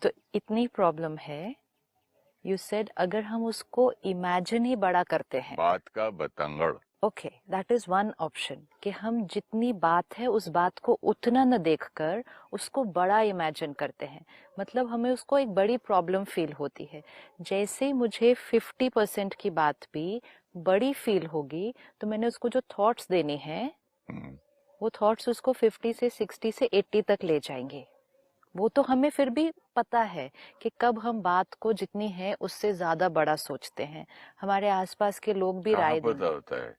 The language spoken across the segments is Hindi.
तो इतनी प्रॉब्लम है, यू सेड अगर हम उसको इमेजिन ही बड़ा करते हैं, बात का बतंगड़। Okay, that is one option कि हम जितनी बात है उस बात को उतना न देखकर उसको बड़ा इमेजिन करते हैं, मतलब हमें उसको एक बड़ी प्रॉब्लम फील होती है। जैसे मुझे 50% की बात भी बड़ी फील होगी तो मैंने उसको जो थॉट्स देने हैं वो थॉट्स उसको 50 से 60 से 80 तक ले जाएंगे। वो तो हमें फिर भी पता है कि कब हम बात को जितनी है उससे ज्यादा बड़ा सोचते हैं। हमारे आसपास के लोग भी कहाँ राय पता देंगे, होता है?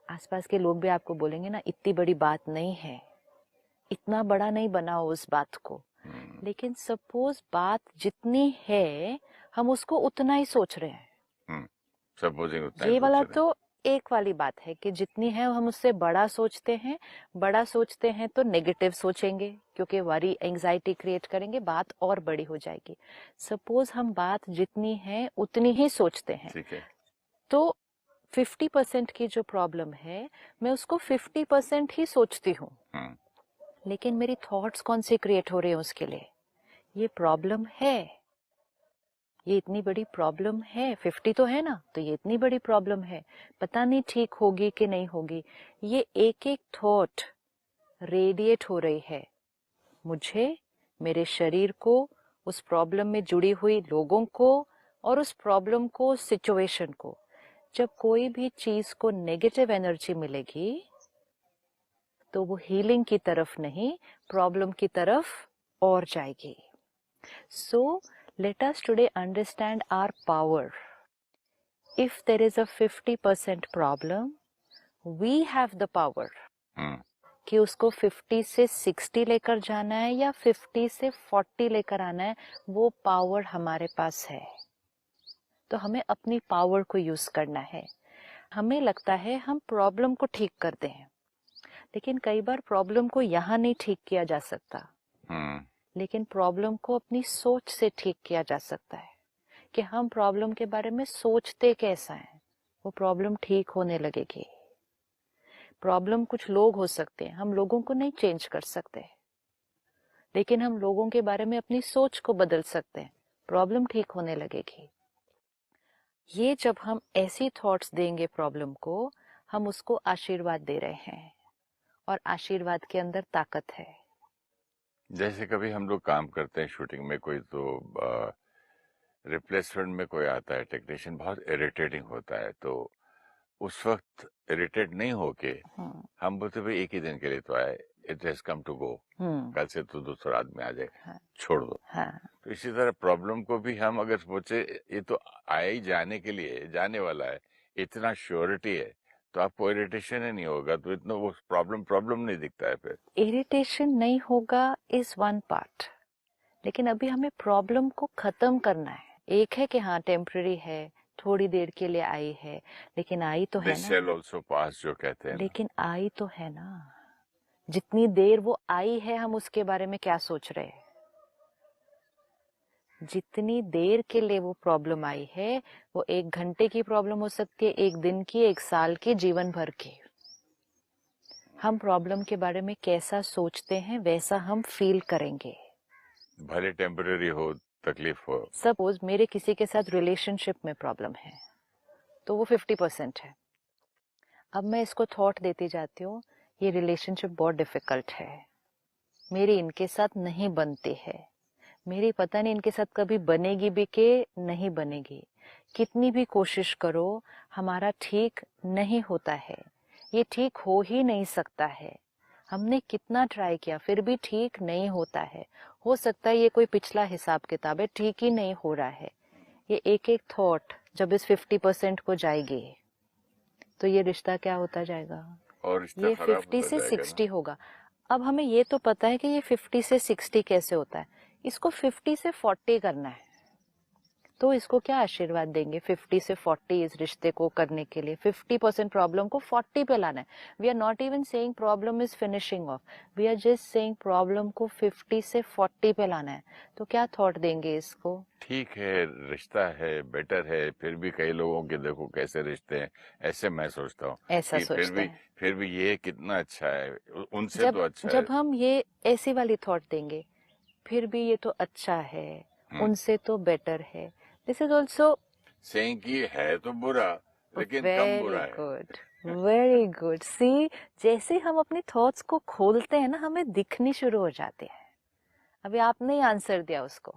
आसपास के लोग भी आपको बोलेंगे ना इतनी बड़ी बात नहीं है, इतना बड़ा नहीं बनाओ उस बात को। लेकिन सपोज बात जितनी है हम उसको उतना ही सोच रहे हैं, सपोजिंग उतना ही ये सोच वाला रहे हैं। तो एक वाली बात है कि जितनी है हम उससे बड़ा सोचते हैं। बड़ा सोचते हैं तो नेगेटिव सोचेंगे क्योंकि वरी एंजाइटी क्रिएट करेंगे, बात और बड़ी हो जाएगी। सपोज हम बात जितनी है उतनी ही सोचते हैं, ठीक है। तो 50% की जो प्रॉब्लम है मैं उसको 50% ही सोचती हूँ, लेकिन मेरी थॉट्स कौन से क्रिएट हो रहे हैं उसके लिए। ये प्रॉब्लम है, ये इतनी बड़ी प्रॉब्लम है, 50 तो है ना, तो ये इतनी बड़ी प्रॉब्लम है, पता नहीं ठीक होगी कि नहीं होगी। ये एक एक थॉट रेडिएट हो रही है मुझे, मेरे शरीर को, उस प्रॉब्लम में जुड़ी हुई लोगों को और उस प्रॉब्लम को, सिचुएशन को। जब कोई भी चीज को नेगेटिव एनर्जी मिलेगी तो वो हीलिंग की तरफ नहीं प्रॉब्लम की तरफ और जाएगी। So let us today understand our power. If there is a 50% problem, we have the power कि उसको 50 से 60 लेकर जाना है या 50 से 40 लेकर आना है, वो पावर हमारे पास है। तो हमें अपनी पावर को यूज करना है। हमें लगता है हम प्रॉब्लम को ठीक करते हैं, लेकिन कई बार प्रॉब्लम को यहाँ नहीं ठीक किया जा सकता, लेकिन प्रॉब्लम को अपनी सोच से ठीक किया जा सकता है कि हम प्रॉब्लम के बारे में सोचते कैसा है, वो प्रॉब्लम ठीक होने लगेगी। प्रॉब्लम कुछ लोग हो सकते हैं, हम लोगों को नहीं चेंज कर सकते, लेकिन हम लोगों के बारे में अपनी सोच को बदल सकते हैं, प्रॉब्लम ठीक होने लगेगी। ये जब हम ऐसी थॉट्स देंगे प्रॉब्लम को, हम उसको आशीर्वाद दे रहे हैं, और आशीर्वाद के अंदर ताकत है। जैसे कभी हम लोग काम करते हैं शूटिंग में, कोई तो रिप्लेसमेंट में कोई आता है टेक्नीशियन, बहुत इरिटेटिंग होता है, तो उस वक्त इरिटेट नहीं होके हम बोलते भाई एक ही दिन के लिए तो आए, it has come to go, कल से तो दूसरा आदमी आ जाए, छोड़ दो। तो इसी तरह प्रॉब्लम को भी हम अगर सोचे ये तो आए ही जाने के लिए, जाने वाला है, इतना श्योरिटी है, तो आपको इरिटेशन ही नहीं होगा, तो इतना वो प्रॉब्लम नहीं दिखता है। फिर इरिटेशन नहीं होगा इज वन पार्ट, लेकिन अभी हमें प्रॉब्लम को खत्म करना है। एक है कि हाँ टेम्पररी है, थोड़ी देर के लिए आई है, लेकिन आई तो है दिस शैल ना, आल्सो पास जो कहते हैं ना। लेकिन आई तो है ना। जितनी देर वो आई है हम उसके बारे में क्या सोच रहे हैं, जितनी देर के लिए वो प्रॉब्लम आई है, वो 1 घंटे की प्रॉब्लम हो सकती है, 1 दिन की, 1 साल की, जीवन भर की। हम प्रॉब्लम के बारे में कैसा सोचते हैं वैसा हम फील करेंगे, भले टेम्पररी हो, तकलीफ हो। सपोज मेरे किसी के साथ रिलेशनशिप में प्रॉब्लम है तो वो 50% है। अब मैं इसको थॉट देती जाती हूँ ये रिलेशनशिप बहुत डिफिकल्ट है, मेरी इनके साथ नहीं बनती है, मेरी पता नहीं इनके साथ कभी बनेगी भी के नहीं बनेगी, कितनी भी कोशिश करो हमारा ठीक नहीं होता है, ये ठीक हो ही नहीं सकता है, हमने कितना ट्राई किया फिर भी ठीक नहीं होता है, हो सकता है ये कोई पिछला हिसाब किताब है, ठीक ही नहीं हो रहा है। ये एक एक थॉट जब इस 50% को जाएगी तो ये रिश्ता क्या होता जाएगा, और रिश्ता ये खराब 50 होता से जाएगा 60 होगा। अब हमें ये तो पता है कि ये 50 से 60 कैसे होता है, इसको 50 से 40 करना है, तो इसको क्या आशीर्वाद देंगे 50 से 40 इस रिश्ते को करने के लिए। 50% प्रॉब्लम को 40 पे लाना है। We are not even saying problem is finishing off, we are just saying problem को 50 से 40 पे लाना है। तो क्या थॉट देंगे इसको, ठीक है, रिश्ता है, बेटर है, फिर भी कई लोगों के देखो कैसे रिश्ते हैं, ऐसे मैं सोचता हूँ ऐसा कि सोचते हैं। फिर भी ये कितना अच्छा है, उनसे जब तो अच्छा है। जब हम ये ऐसी वाली थॉट देंगे, फिर भी ये तो अच्छा है, उनसे तो बेटर है. दिस इज ऑल्सो सेइंग कि है तो बुरा लेकिन कम बुरा वेरी है. Good, very good. सी, जैसे हम अपने थॉट्स को खोलते हैं ना, हमें दिखने शुरू हो जाते हैं. अभी आपने ही आंसर दिया उसको.